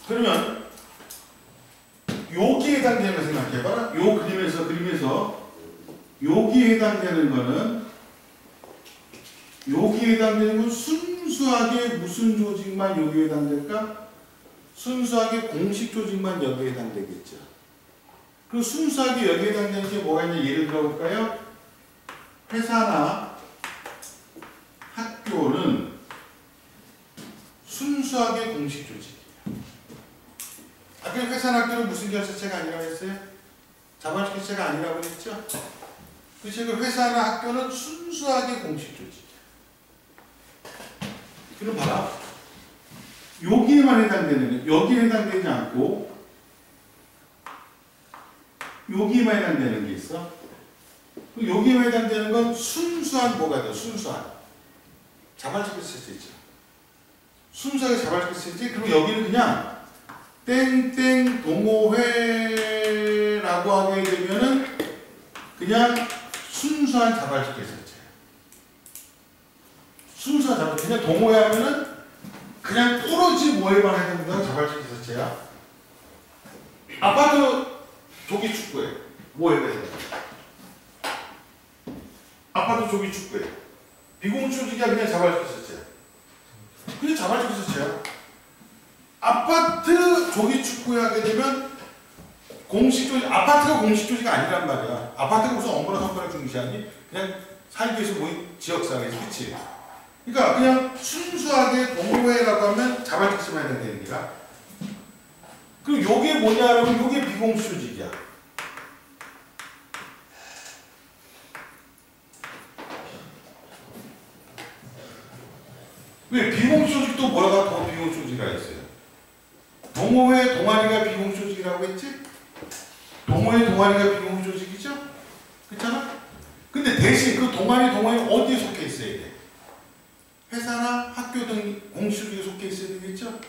그러면 여기에 해당되는 거 생각해봐라. 요 그림에서 여기에 해당되는 거는 여기에 해당되는 건 순수하게 무슨 조직만 여기에 해당될까? 순수하게 공식 조직만 여기에 해당되겠죠. 그 순수하게 여기에 해당되는 게 뭐가 있냐? 예를 들어볼까요? 회사나 학교는 순수하게 공식 조직이에요. 아까 회사나 학교는 무슨 결사체가 아니라고 했어요? 자발주체가 아니라고 했죠? 그래서 회사나 학교는 순수하게 공식 조직이에요. 그럼 봐라. 여기에만 해당되는 거, 여기에 해당되지 않고 여기에만 해당되는 게 있어. 여기에만 해당되는 건 순수한 뭐가 돼요? 순수한 자발적인 체제죠. 순수하게 자발적인 체제. 그리고 여기는 그냥 땡땡 동호회라고 하게 되면은 그냥 순수한 자발적인 체제. 순수한 자발적. 그냥 동호회 하면은 그냥 또러지 모에만 해당된다는 자발적인 체제야. 아파트 조기 축구회 모에가 해야 돼. 아파트 조기 축구회 비공식 조직이야. 그냥 자발적 자체야. 그냥 자발적 자체야. 아파트 조기 축구회 하게 되면 공식 조직, 아파트가 공식 조직이 아니란 말이야. 아파트가 무슨 업무나 성과를 중시하니? 그냥 살기 위해서 모인 지역사회에서. 그치? 그러니까 그냥 순수하게 동호회라고 하면 자발적으로만 해당되는 거야. 그리고 요게 뭐냐면 요게 비공식 조직이야. 왜 비공식 조직도 뭐라고 더 비공식 조직이라 했어요? 동호회 동아리가 비공식 조직이라고 했지? 동호회 동아리가 비공식 조직이죠? 그렇잖아? 근데 대신 그 동아리는 어디에 속해 있어야 돼? 회사나 학교 등 공식 조직에 속해 있어야 되겠죠?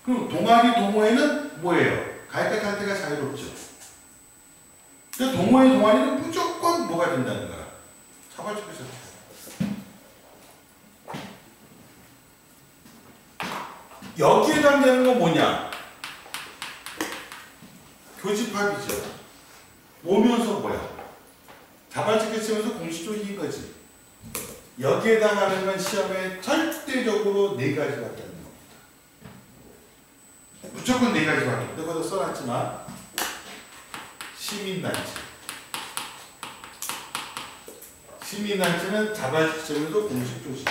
그럼 동아리 동호회는 뭐예요? 갈 때가 자유롭죠. 그러니까 동호회 동아리는 무조건 뭐가 된다는 거야? 자발적이죠. 여기에 해당되는 건 뭐냐? 교집합이죠. 오면서 뭐야? 자발적 개체면서 공식 조직인 거지. 여기에 해당하는 건 시험에 절대적으로 4가지밖에 안 나옵니다. 무조건 4가지밖에. 내가 더 써놨지만 시민단체. 시민단체는 자발적 개체면서 공식 조직.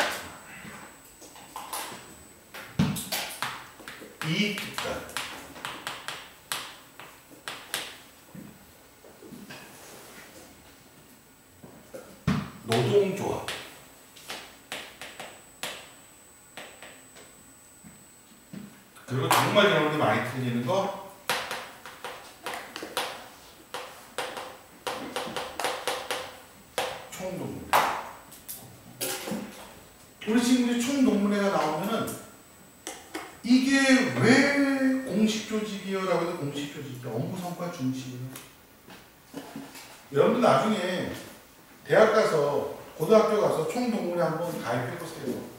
이익집단. 노동조합. 그리고 정말 여러분들 많이 틀리는 거 총동문회. 우리 친구들이 총동문회가 나오면은 이게 왜 공식 조직이요? 라고 해도 공식 조직이야. 업무 성과 중심이에요. 여러분들 나중에 대학 가서 고등학교 가서 총동문회 한번 가입해보세요.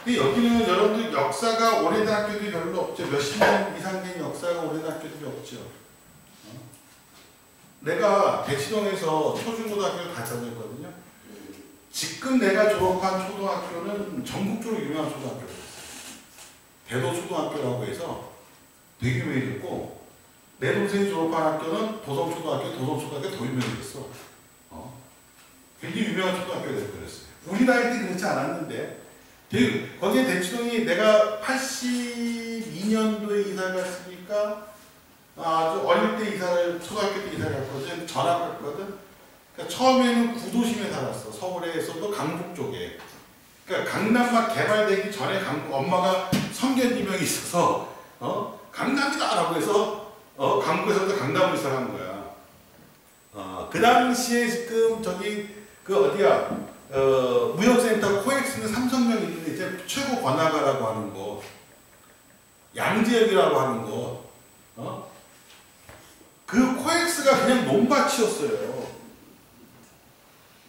근데 여기는 여러분들 역사가 오래된 학교들이 별로 없죠. 몇십 년 이상 된 역사가 오래된 학교들이 없죠. 내가 대치동에서 초중고등학교를 같이 다녔거든요. 지금 내가 졸업한 초등학교는 전국적으로 유명한 초등학교예요. 대도초등학교라고 해서 되게 유명해졌고, 내 동생이 졸업한 학교는 도성초등학교 더 유명해졌어. 굉장히 유명한 초등학교가 되어버렸어요. 우리 나이 때 그렇지 않았는데, 거기에 대치동이 내가 82년도에 이사를 갔으니까 아주 어릴 때 초등학교 때 이사를 갔거든. 전학 갔거든. 그러니까 처음에는 구도심에 살았어. 서울에서도 강북 쪽에. 그러니까 강남막 개발되기 전에 엄마가 성견지명이 있어서 강남이다라고 해서 강북에서부터 강남으로 이사를 한 거야. 그 당시에 지금 무역센터 코엑스는 삼성역 있는데 이제 최고 번화가라고 하는 거, 양재역이라고 하는 거, 그 코엑스가 그냥 논밭이었어요.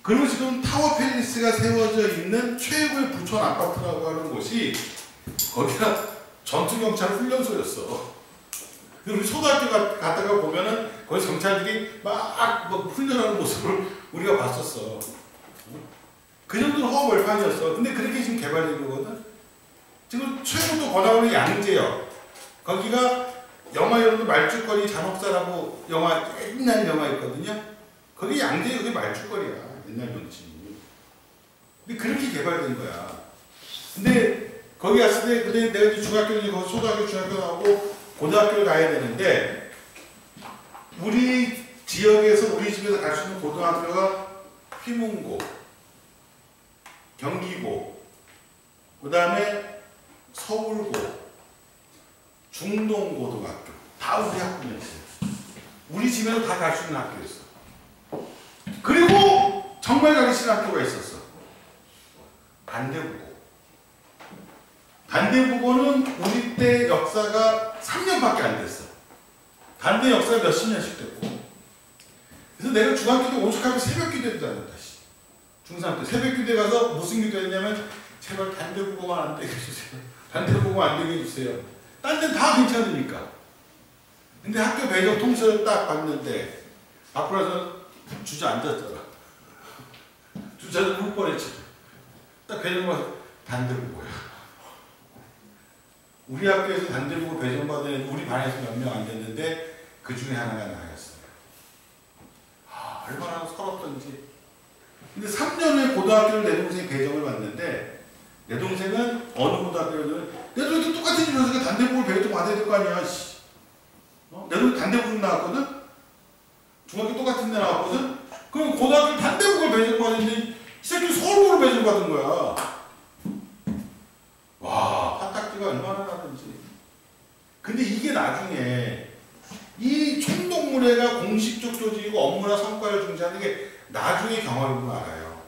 그리고 지금 타워 팰리스가 세워져 있는 최고의 부촌 아파트라고 하는 곳이 거기가 전투경찰 훈련소였어. 우리 초등학교 갔다가 보면은 거기 경찰들이 막 훈련하는 모습을 우리가 봤었어. 그 정도는 허벌판이었어. 근데 그렇게 지금 개발된 거거든. 지금 최고도 권하는 양재역. 거기가 영화 이름도 말죽거리 잔혹사라고 영화, 옛날 영화 있거든요. 거기 양재역 그게 말죽거리야. 옛날 명칭이. 근데 그렇게 개발된 거야. 근데 거기 갔을 때, 근데 내가 이제 중학교는 거기 초등학교, 중학교 나오고 고등학교를 가야 되는데, 우리 지역에서, 우리 집에서 갈 수 있는 고등학교가 휘문고, 경기고, 그 다음에 서울고, 중동고등학교. 다 우리 학교였어요. 우리 집에서 다 갈 수 있는 학교였어. 그리고 정말 가기 싫은 학교가 있었어. 단대국어. 단대국어는 우리 때 역사가 3년밖에 안 됐어. 단대 역사가 몇십 년씩 됐고. 그래서 내가 중학교 때 오죽하면 새벽기도에 다녔다. 중3 때 새벽기도에 가서 무슨 기도했냐면 제발 단대국어만 안 되게 해주세요. 단대국어 안 되게 해주세요. 딴 데는 다 괜찮으니까. 근데 학교 배정 통째를 딱 봤는데 앞으로 와서 주저앉았잖아. 주저앉아 울 뻔했지. 딱 배정받아 단대국어야. 우리 학교에서 단대국어 배정받은 애들 우리 반에서 몇 명 안 됐는데 그 중에 하나가 나였어요. 얼마나 서럽던지. 근데 3년에 고등학교를 내 동생이 배정을 받는데 내 동생은 어느 고등학교를 내 동생도 똑같은 집에서 단대국어를 배정 받아야 될 거 아니야. 내 동생 단대국어 나왔거든? 중학교 똑같은 데 나왔거든? 그럼 고등학교 단대국어를 배정받았는데 이 새끼 서울고를 배정받은 거야. 와, 화딱지가 얼마나 나든지. 근데 이게 나중에 이 총동문회가 공식적 조직이고 업무나 성과를 중시하는 게 나중에 경험을 보면 알아요.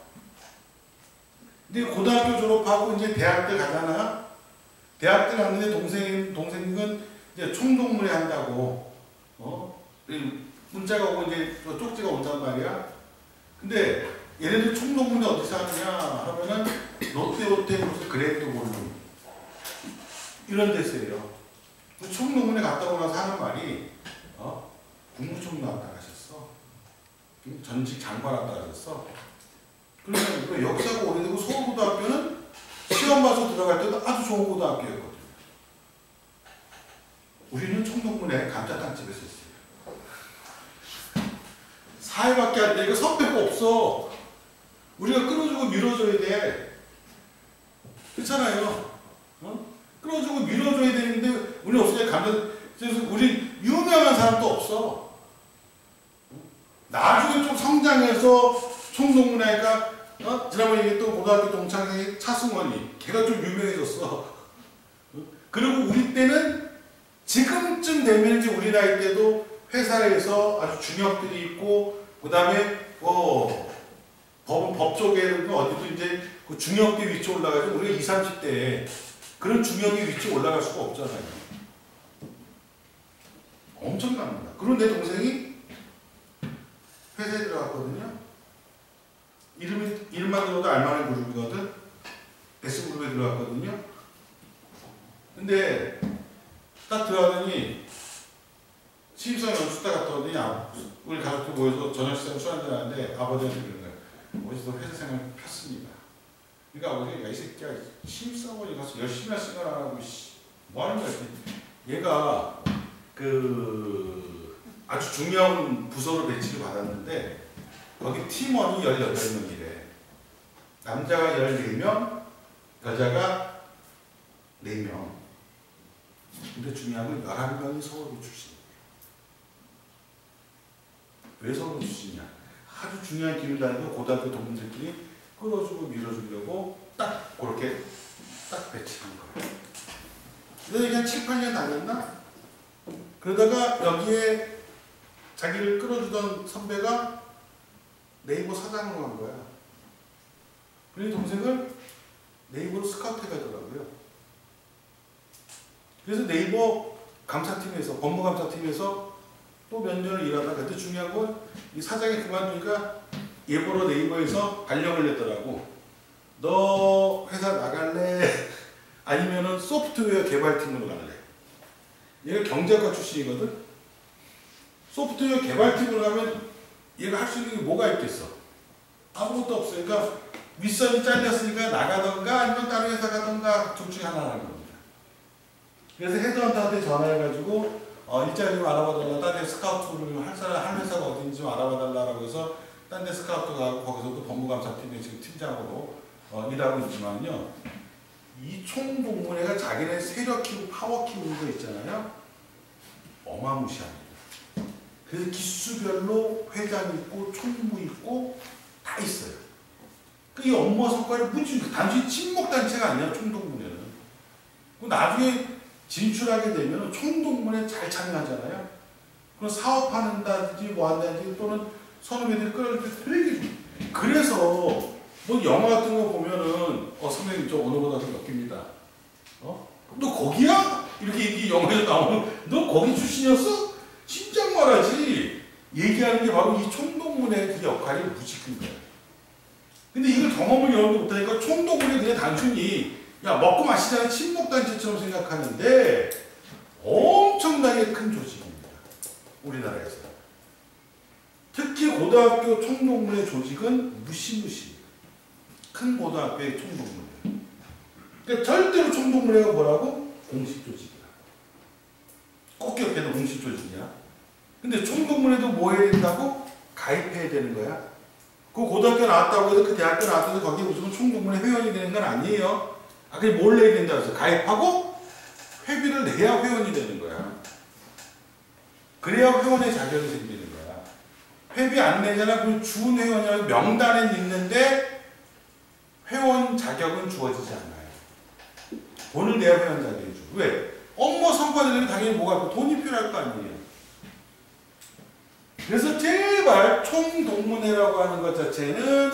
근데 고등학교 졸업하고 이제 대학 때 가잖아. 대학 때 갔는데 동생은 이제 총동문회 한다고, 문자가 오고 이제 쪽지가 온단 말이야. 근데 얘네들 총동문회 어디서 하느냐 하면은 롯데호텔 무슨 그랜드 볼룸 이런 데서 해요. 총동문회 갔다 오고 나서 하는 말이 국무총리 나왔다 가셨어. 전직 장관 왔다 가셨어. 그러면 역사가 오래되고 서울고등학교는 시험 봐서 들어갈 때도 아주 좋은 고등학교였거든요. 우리는 총동문회 감자탕집에서 했어요. 4회밖에 안 되니까 선배가 없어. 우리가 끌어주고 밀어줘야 돼. 그렇잖아요. 끌어주고 밀어줘야 되는데 우리 없으니까 그래서 우리 유명한 사람도 없어. 나중에 좀 성장해서 총동문회가 지난번에 얘기했던 고등학교 동창생이 차승원이 걔가 좀 유명해졌어. 그리고 우리 때는 지금쯤 되면 이제 우리 나이 때도 회사에서 아주 중역들이 있고 그 다음에 법 쪽에는 어디도 이제 그 중역대 위치 올라가서 우리가 20, 30대에 그런 중역의 위치 올라갈 수가 없잖아요. 엄청납니다. 그리고 내 동생이 회사에 들어갔거든요. 이름만 들어도 알만한 그룹이거든. S그룹에 들어갔거든요. 근데 딱 들어가더니 신입사원 연수 때 갔다 오더니 우리 가족들 모여서 저녁 시간 술 한잔 하는데 아버지한테 그런 거야. 어디서 회사 생활 폈습니다. 그러니까 아버지가 이 새끼야 신입사원이 가서 열심히 할 생각 안 하고 뭐 하는 거야. 얘가 아주 중요한 부서로 배치를 받았는데 거기 팀원이 18명이래. 남자가 14명, 여자가 4명. 근데 중요한 건 11명이 서울고 출신이에요. 왜 서울고 출신이냐? 아주 중요한 기밀 다니고 고등학교 동문들끼리 끌어주고 밀어주려고 딱 그렇게 딱 배치한 거예요. 그래서 이게 한 7, 8년 다녔나? 그러다가 여기에 자기를 끌어주던 선배가 네이버 사장으로 간 거야. 그래서 동생을 네이버로 스카우트 해가더라고요. 그래서 네이버 감사팀에서, 법무감사팀에서 또 몇 년을 일하다가 그때 중요한 건 이 사장이 그만두니까 예보로 네이버에서 발령을 냈더라고. 너 회사 나갈래? 아니면은 소프트 소프트웨어 개발팀으로 갈래. 얘가 경제학과 출신이거든. 소프트웨어 개발팀으로 가면 얘가 할 수 있는 게 뭐가 있겠어? 아무것도 없으니까 윗선이 잘렸으니까 나가던가 아니면 다른 회사 가던가 둘 중에 하나라는 겁니다. 그래서 헤드헌터한테 전화해가지고 일자리 좀 알아봐달라, 딴 데 스카우트를 할 회사가 어딘지 좀 알아봐달라고 해서 딴 데 스카우트 가고 거기서도 법무감사팀에 지금 팀장으로 일하고 있지만요. 이 총동문회가 자기네 세력 키우고 파워 키우는 거 있잖아요. 어마무시합니다. 그래서 기수별로 회장 있고 총무 있고 다 있어요. 이 업무 성과를 단순히 친목단체가 아니야. 총동문회는. 나중에 진출하게 되면 총동문회에 잘 참여하잖아요. 그럼 사업하는다든지 뭐 한다든지 또는 선후배들 끌어올 때 되게 좋아요. 그래서 뭐 영화 같은 거 보면은 선생님 저 오늘보다 더 몇 너 거기야? 이렇게 영화에서 나오면 너 거기 출신이었어? 진짜 말하지. 얘기하는 게 바로 이 총동문회의 그 역할이 무지 큰 거예요. 근데 이걸 경험을 여러분도 못하니까 총동문회 그냥 단순히 야 먹고 마시자는 친목단체처럼 생각하는데 엄청나게 큰 조직입니다. 우리나라에서. 특히 고등학교 총동문회 조직은 무시무시해요. 큰 고등학교의 총동문회. 그러니까 절대로 총동문회가 뭐라고? 공식 조직이야. 꼭 기억해도 공식 조직이야. 근데 총동문회도 뭐 해야 된다고? 가입해야 되는 거야. 그 고등학교 나왔다고 해서 그 대학교 나왔다고 해서 거기 무슨 총동문회 회원이 되는 건 아니에요. 그게 뭘 내야 된다고 해서 가입하고 회비를 내야 회원이 되는 거야. 그래야 회원의 자격이 생기는 거야. 회비 안 내잖아. 그럼 준 회원이라고 명단에 있는데 회원 자격은 주어지지 않아요. 돈을 내야 회원 자격이 주. 왜? 업무 성과들은 당연히 뭐가 있고 돈이 필요할 거 아니에요. 그래서 제발 총동문회라고 하는 것 자체는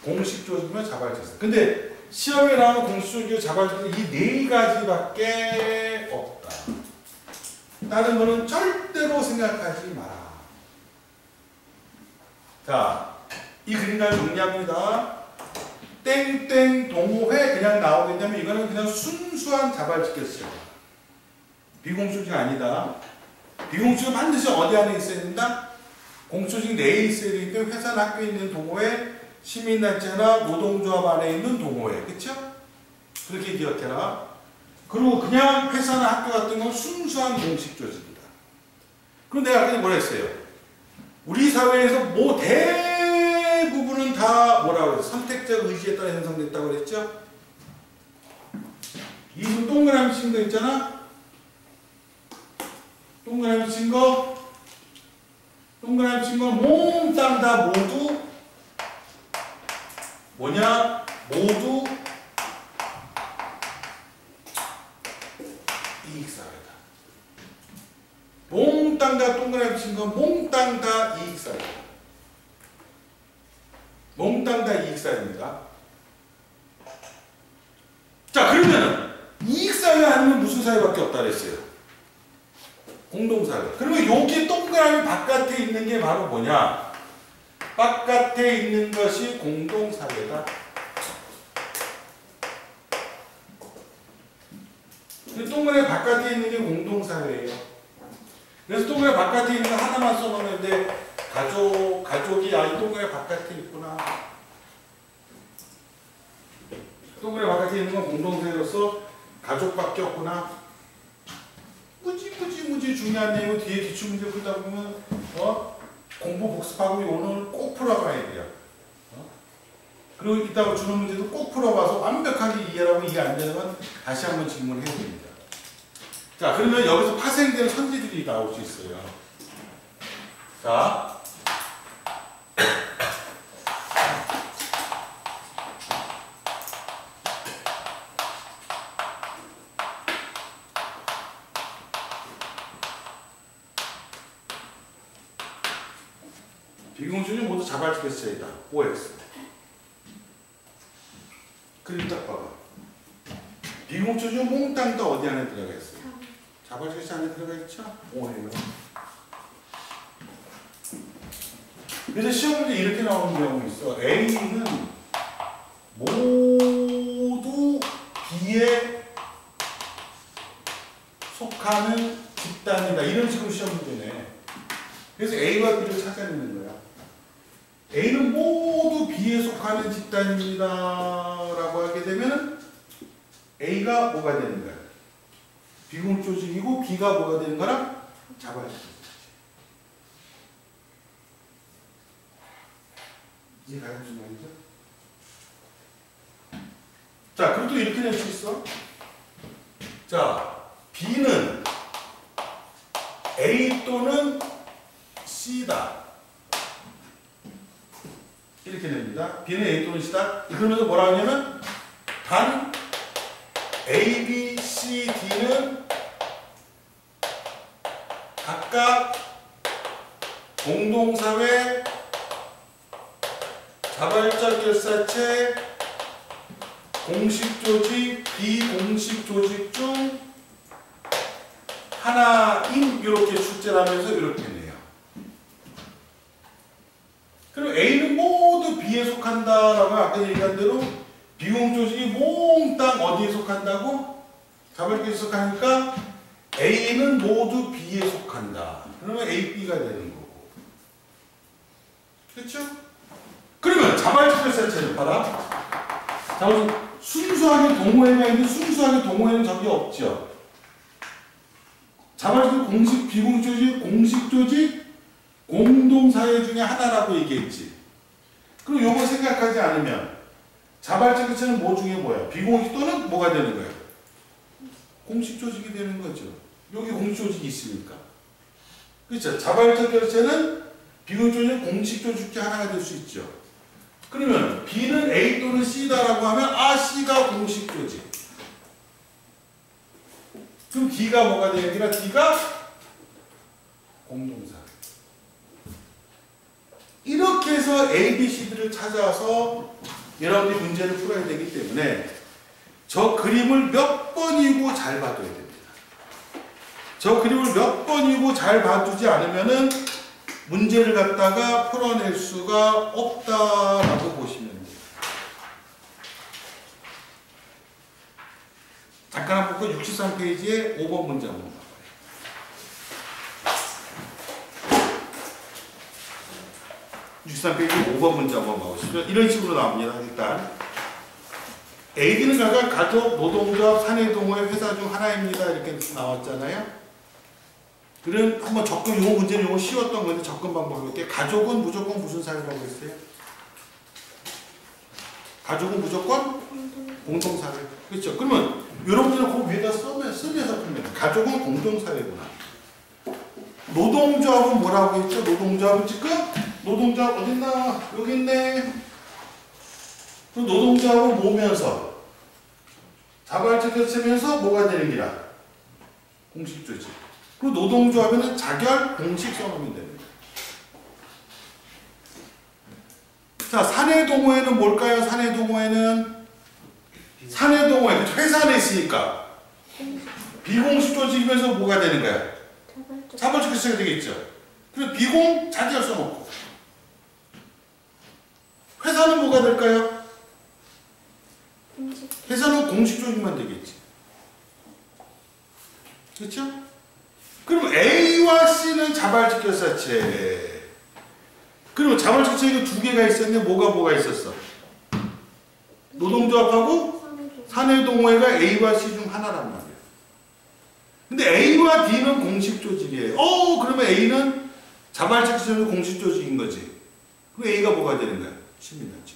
공식 조직이면 자발적이다. 근데 시험에 나오는 공식 조직이고 자발적이 이 네 가지밖에 없다. 다른 거는 절대로 생각하지 마라. 자, 이 그림을 정리합니다. 땡땡 동호회 그냥 나오겠냐면 이거는 그냥 순수한 자발적이었어요. 비공식이 아니다. 비공식은 반드시 어디 안에 있어야 된다? 공식이 내에 있어야 되기 때문에 회사나 학교에 있는 동호회, 시민단체나 노동조합 안에 있는 동호회. 그쵸? 그렇게 기억해라. 그리고 그냥 회사나 학교 같은 건 순수한 공식 조직이다. 그럼 내가 아까 뭐라 했어요? 우리 사회에서 뭐 대부분은 다 뭐라고 그랬어? 선택적 의지에 따라 형성됐다고 그랬죠? 이 동그라미 친 거 있잖아? 동그라미 친 거 몽땅 다 모두 뭐냐? 모두 이익사회다. 몽땅 다 동그라미 친 거 몽땅 다 이익사회다. 몽땅 다 이익사회입니다. 자, 그러면 이익사회 아니면 무슨 사회밖에 없다 그랬어요? 공동사회. 그러면 여기 동그라미 바깥에 있는 게 바로 뭐냐? 바깥에 있는 것이 공동사회다. 동그라미 바깥에 있는 게 공동사회예요. 그래서 동그라미 바깥에 있는 거 하나만 써놓는데 가족이 이 동그라미 바깥에 있구나. 동그라미 바깥에 있는 건 공동사회로서 가족밖에 없구나. 무지 중요한 내용은 뒤에 기출문제 풀다 보면 공부 복습하고 오늘 꼭 풀어봐야 돼요. 그리고 이따가 주는 문제도 꼭 풀어봐서 완벽하게 이해하고 이해 안 되면 다시 한번 질문을 해야 됩니다. 자, 그러면 여기서 파생되는 선지들이 나올 수 있어요. 자, 비공식은 모두 자발적 세이다. OX. 그림 딱 봐봐. 비공식은 몽땅 다 어디 안에 들어가 있어요? 자발적 안에 들어가 있죠? O예요. 그래서 시험 문제 이렇게 나오는 경우 있어. A는 모두 B의 속하는 집단이다. 이런 식으로 시험 문제네. 그래서 A와 B를 찾아내는 거야. A는 모두 B에 속하는 집단입니다. 라고 하게 되면 A가 뭐가 되는 거야? 비공식 조직이고 B가 뭐가 되는 거랑 자발적 조직. 이해가요? 무슨 말이죠? 자, 그럼 또 이렇게 낼 수 있어. 자, B는 A 또는 C다. 이렇게 됩니다. B는 A 또는 C다. 그러면서 뭐라 하냐면 단 A, B, C, D는 각각 공동사회, 자발적 결사체, 공식조직, 비공식 조직 중 하나인 이렇게 출제를 하면서 이렇게 내요. 그럼 A는 모두 B에 속한다라고 아까 얘기한 대로 비공식 조직이 몽땅 어디에 속한다고? 자발적에 속하니까 A는 모두 B에 속한다. 그러면 A, B가 되는 거고. 그렇죠? 그러면 자발적 결사체는 봐라. 자, 순수하게 동호회가 있는데 순수하게 동호회는 적이 없죠. 자발적 공식, 비공식 조직, 공식 조직, 공동사회 중에 하나라고 얘기했지. 그럼 요거 생각하지 않으면 자발적 결사는 뭐 중에 뭐야? 비공식 또는 뭐가 되는 거야? 공식 조직이 되는 거죠. 여기 공식 조직이 있으니까. 그렇죠? 자발적 결사는 비공식 조직, 공식 조직 중 하나가 될 수 있죠. 그러면 B는 A 또는 C다라고 하면 C가 공식 조직. 그럼 D가 뭐가 되는 게라 D가 공동사회. 이렇게 해서 A, B, C들을 찾아서 여러분들이 문제를 풀어야 되기 때문에 저 그림을 몇 번이고 잘 봐둬야 됩니다. 저 그림을 몇 번이고 잘 봐두지 않으면은 문제를 갖다가 풀어낼 수가 없다라고 보시면 돼요. 잠깐 한번 보고 63페이지에 5번 문제 한번 봐봐요. 63페이지 5번 문제 한번 봐보시죠. 이런 식으로 나옵니다. 일단 AD는 각각 가족, 노동조합, 사내동호회, 회사 중 하나입니다. 이렇게 나왔잖아요. 그럼 한번 접근, 요 문제는 요거 쉬웠던 건데 접근 방법을 볼게요. 가족은 무조건 무슨 사회라고 했어요? 가족은 무조건 공동사회. 그렇죠? 그러면 여러분들은 그 위에다 쓰면서 풀면 가족은 공동사회구나. 노동조합은 뭐라고 했죠? 노동조합은 지금 노동조합 어딨나? 여기 있네. 그럼 노동조합을 모으면서 자발적 결사면서 뭐가 되는 기라? 공식조직. 그리고 노동조합에는 자결 공식 성업이 됩니다. 자, 사내동호회는 뭘까요? 사내동호회는 사내동호회, 회사 안에 있으니까 비공식 조직이면서 뭐가 되는 거야? 자발적 결사가 되겠죠. 그리고 비공 자결 써놓고 회사는 뭐가 될까요? 회사는 공식 조직만 되겠지. 그렇죠? 그럼 A와 C는 자발적 결사체. 그러면 자발적 결사체가 두 개가 있었는데 뭐가 있었어? 노동조합하고 사내동호회가 A와 C 중 하나란 말이야. 근데 A와 D는 공식 조직이에요. 그러면 A는 자발적 결사체 공식 조직인 거지. 그럼 A가 뭐가 되는 거야? 시민단체.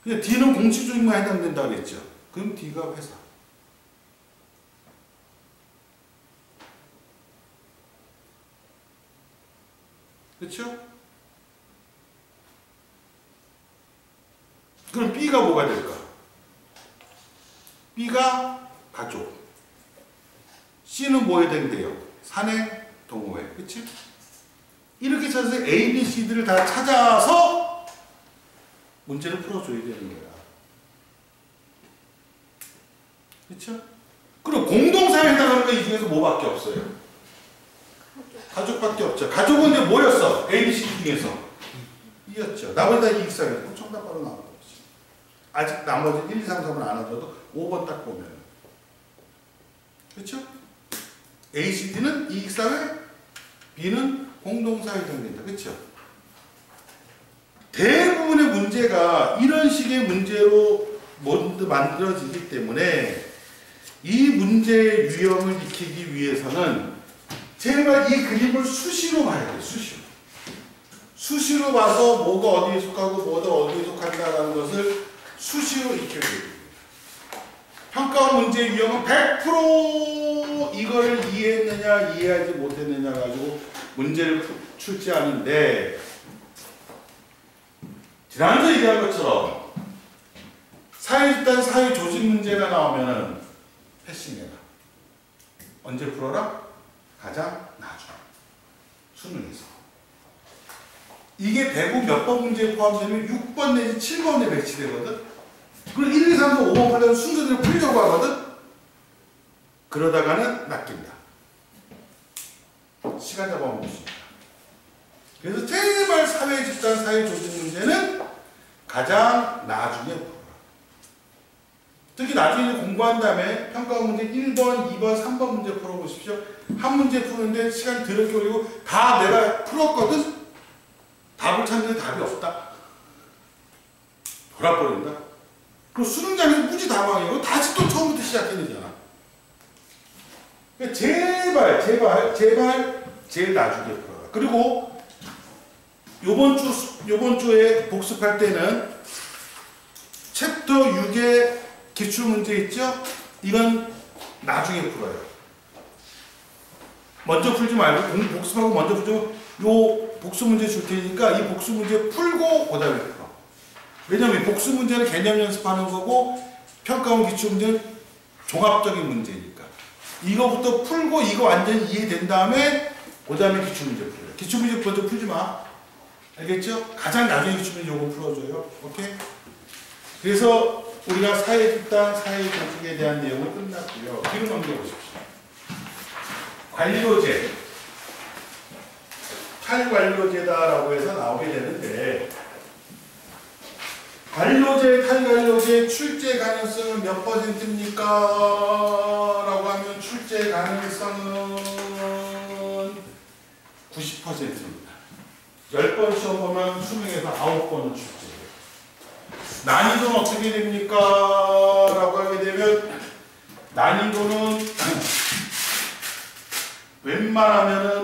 근데 D는 공식 조직만 해당된다 그랬죠. 그럼 D가 회사. 그렇죠? 그럼 B가 뭐가 될까? B가 가족. C는 뭐 해당돼요? 사내 동호회. 그렇지? 이렇게 찾아서 A, B, C들을 다 찾아서 문제를 풀어줘야 되는 거야. 그렇죠? 그럼 공동사회에 해당하는 거 이 중에서 뭐밖에 없어요? 가족밖에 없죠. 가족은 이제 뭐였어? A, B, C 중에서 이었죠. 나머지 다 이익사회고 정답 바로 나온 거지. 아직 나머지 1, 2, 3, 4번 안 하더라도 5번 딱 보면. 그렇죠? ACD는 이익사회, B는 공동사회 정된다. 그렇죠? 대부분의 문제가 이런 식의 문제로 만들어지기 때문에 이 문제의 유형을 익히기 위해서는 제발 이 그림을 수시로 봐야 돼요. 수시로 봐서 뭐가 어디에 속하고 뭐가 어디에 속한다는 것을 수시로 익혀야 돼요. 평가 문제 유형은 100% 이거를 이해했느냐 이해하지 못했느냐 가지고 문제를 출제하는데, 지난주에 얘기한 것처럼 사회집단 사회 조직 문제가 나오면은 패싱해라. 언제 풀어라? 가장 나중 수능에서. 이게 대부분 몇 번 문제에 포함되면 6번 내지 7번에 배치되거든. 그리고 1, 2, 3, 4, 5번 하려면 순서대로 풀려고 하거든. 그러다가는 낚인다. 시간 잡아먹을 수 있다. 그래서 제발 사회 집단 사회 조직 문제는 가장 나중에 풀어라. 특히 나중에 공부한 다음에 평가 문제 1번, 2번, 3번 문제 풀어보십시오. 한 문제 푸는데 시간 더럽게 걸리고 다 내가 풀었거든. 답을 찾는데 답이 없다. 돌아버린다. 그럼 수능장에서 무지 당황해요. 다시 또 처음부터 시작해야 되잖아. 그러니까 제발 제일 나중에 풀어라. 그리고 요번 주에 복습할 때는 챕터 6의 기출문제 있죠? 이건 나중에 풀어요. 먼저 풀지 말고 복습하고 먼저 풀죠. 요 복수 문제 줄 테니까 이 복수 문제 풀고 그 다음에 풀어. 왜냐면 복수 문제는 개념 연습하는 거고 평가원 기출 문제는 종합적인 문제니까. 이거부터 풀고 이거 완전히 이해된 다음에 그 다음에 기출 문제 풀어요. 기출 문제 먼저 풀지 마. 알겠죠? 가장 나중에 기출 문제 요거 풀어줘요. 오케이? 그래서 우리가 사회 집단, 사회 조직에 대한 내용은 끝났고요. 뒤로 넘겨보십시오. 관료제. 탈관료제다라고 해서 나오게 되는데, 관료제, 탈관료제 출제 가능성은 몇 %입니까? 라고 하면 출제 가능성은 90%입니다. 10번 시험 보면 수능에서 9번은 출제해요. 난이도는 어떻게 됩니까? 라고 하게 되면 난이도는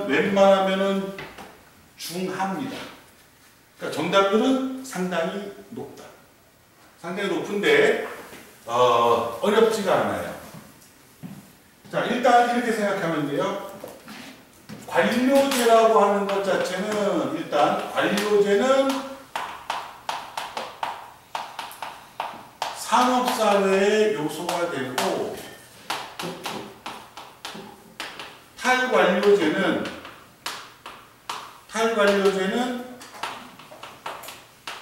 웬만하면은 중하입니다. 그러니까 정답률은 상당히 높다. 상당히 높은데 어렵지가 않아요. 자, 일단 이렇게 생각하면 돼요. 관료제라고 하는 것 자체는 일단 관료제는 산업사회의 요소가 되고, 탈관료제는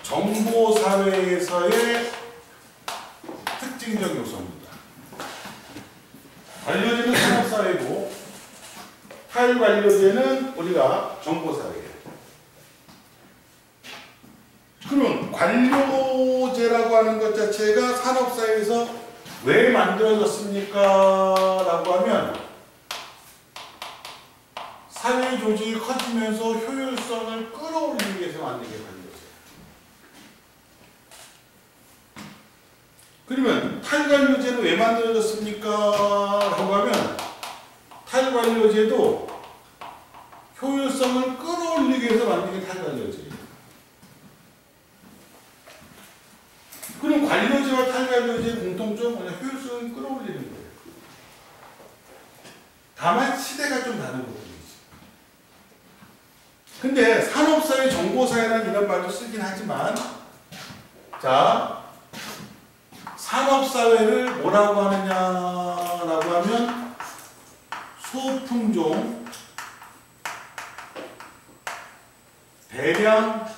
정보사회에서의 특징적 요소입니다. 관료제는 산업사회고 탈관료제는 우리가 정보사회예요. 그럼 관료제라고 하는 것 자체가 산업사회에서 왜 만들어졌습니까? 라고 하면 사회 조직이 커지면서 효율성을 끌어올리기 위해서 만든 게 관료제예요. 그러면 탈관료제는 왜 만들어졌습니까? 라고 하면 탈관료제도 효율성을 끌어올리기 위해서 만든 게 탈관료제예요. 그럼 관료제와 탈관료제의 공통점 뭐냐? 효율성을 끌어올리는 거예요. 다만 시대가 좀 다른 거죠. 근데 산업사회, 정보사회라는 이런 말도 쓰긴 하지만, 자, 산업사회를 뭐라고 하느냐라고 하면 소품종 대량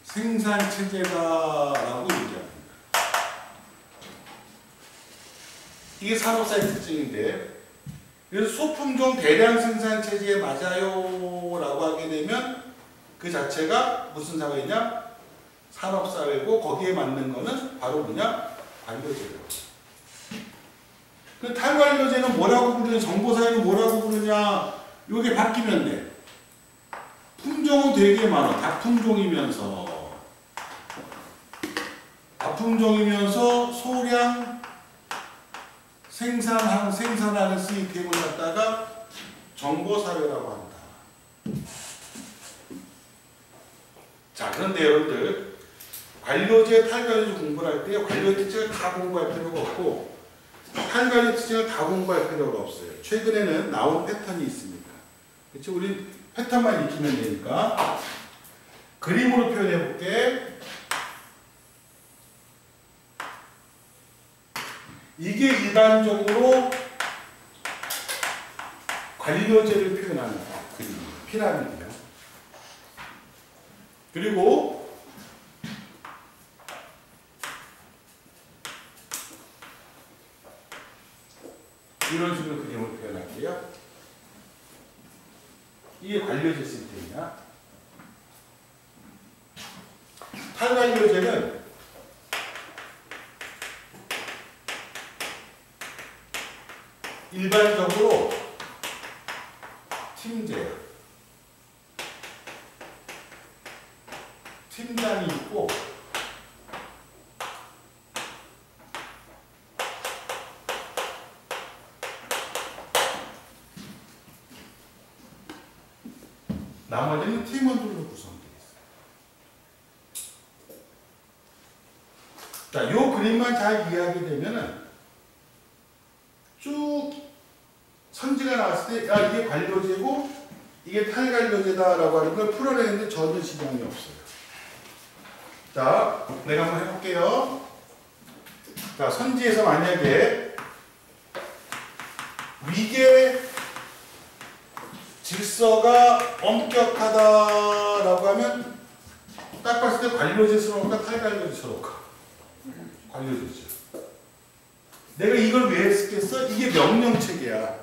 생산체제다라고 얘기합니다. 이게 산업사회 특징인데, 그래서 소품종 대량 생산 체제에 맞아요 라고 하게 되면 그 자체가 무슨 사회냐? 산업사회고, 거기에 맞는 거는 바로 뭐냐? 관료제예요. 그 탈관료제는 뭐라고 부르냐, 정보사회는 뭐라고 부르냐, 요게 바뀌면 돼. 품종은 되게 많아. 다품종이면서 소량 생산하는 시스템을 갖다가 정보사회라고 한다. 자, 그런데 여러분들 관료제, 탈관료제 공부를 할 때 관료 특징을 다 공부할 필요가 없고 탈관료 특징을 다 공부할 필요가 없어요. 최근에는 나온 패턴이 있습니다. 그렇죠? 우리 패턴만 익히면 되니까 그림으로 표현해 볼게. 이게 일반적으로 관료제를 표현하는 그림이에요. 피라미드요. 그리고 이런 식으로 그림을 표현할게요. 이게 관료제 시스템이야. 탈관료제는 일반적으로 팀제야. 팀장이 있고 나머지는 팀원들로 구성되어 있어요. 자, 요 그림만 잘 이해하게 되면은 쭉 선지가 나왔을 때, 야, 이게 관료제고 이게 탈관료제다라고 하는 걸 풀어내는데 전혀 지장이 없어요. 자, 내가 한번 해볼게요. 자, 선지에서 만약에 위계 질서가 엄격하다라고 하면 딱 봤을 때 관료제스러울까 탈관료제스러울까? 관료제죠. 내가 이걸 왜 했겠어? 이게 명령체계야.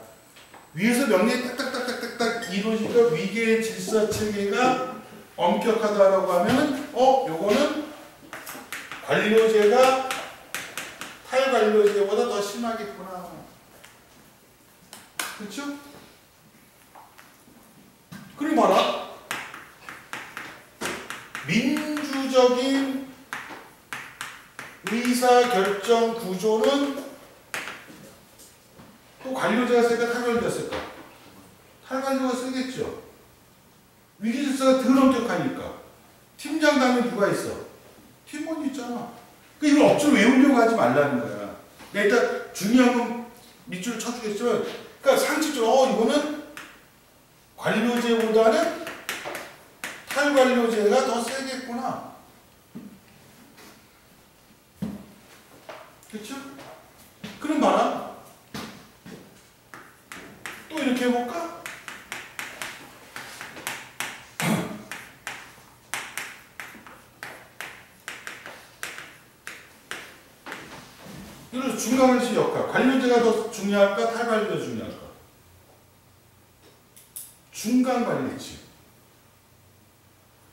위에서 명령이 딱딱딱딱딱 이루어지니까 위계 질서 체계가 엄격하다라고 하면 요거는 관료제가 탈관료제보다 더 심하겠구나. 그렇죠? 그리고 봐라. 민주적인 의사결정 구조는 또 관료제가 쓸까 탈관료제가 쓸까? 탈관료가 쓰겠죠. 위기질서가 덜 엄격하니까. 팀장 다음에 누가 있어? 팀원이 있잖아. 그러니까 이걸 억지로 외우려고 하지 말라는 거야. 그러니까 일단 중요한 건 밑줄을 쳐주겠지만, 그러니까 상식적으로 이거는 관료제보다는 탈관료제가 더 세겠구나. 그렇죠? 그럼 봐라. 또 이렇게 해볼까? 이런 중간관리치 역할. 관료제가 더 중요할까? 탈관료제가 중요할까? 중간관리치.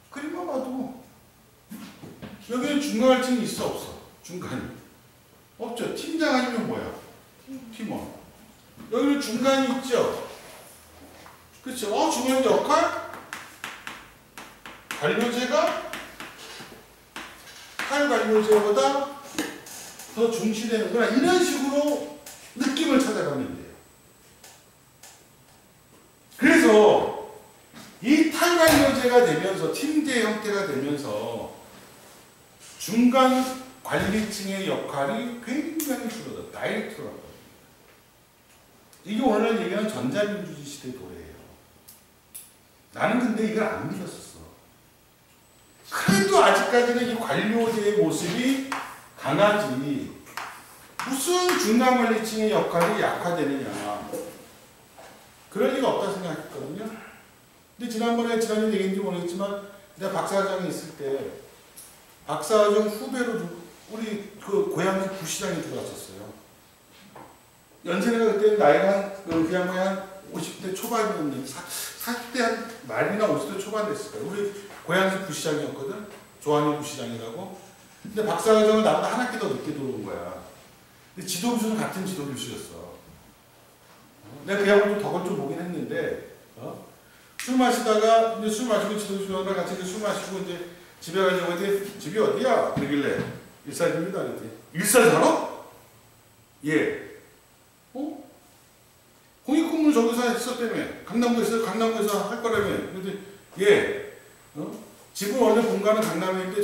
그림만 봐도 여기는 중간관리층이 있어 없어? 중간이 없죠. 팀장 아니면 뭐야? 팀원. 여기는 중간이 있죠. 그렇죠. 중간 역할? 관료제가 탈관료제보다 더 중시되는구나. 이런 식으로 느낌을 찾아가면 돼요. 그래서 이 탈관료제가 되면서 팀제 형태가 되면서 중간 관리층의 역할이 굉장히 줄어들어요. 다이렉트로. 이게 오늘날 얘기하는 전자민주주의 시대 도래예요. 나는 근데 이걸 안 믿었었어. 그래도 아직까지는 이 관료제의 모습이 강하지. 무슨 중간관리층의 역할이 약화되느냐. 그럴 리가 없다 생각했거든요. 근데 지난번에 얘기인지 모르겠지만 내가 박사과정에 있을 때 박사과정 후배로 우리 그 고향 부시장이 들어왔었어요. 연세가 그때 나이가 그 양반이 한 50대 초반이었는데 40대 한 말이나 50대 초반 됐을 거예요. 우리 고향시 부시장이었거든. 조한영 부시장이라고. 근데 박사과정을 나보다 한 학기 더 늦게 들어온 거야. 근데 지도교수는 같은 지도교수였어. 내가 그 양을 좀 덕을 좀 보긴 했는데, 술 마시다가, 이제 술 마시고 지도교수랑 같이 술 마시고 이제 집에 가려고 했는데, 집이 어디야? 그러길래, 일산입니다. 그랬더니, 일산 살아? 예. 공익근무를 저기서 했었다며. 강남구에서 할 거라며. 그랬더니, 예. 집은 원래 본가는 강남인데,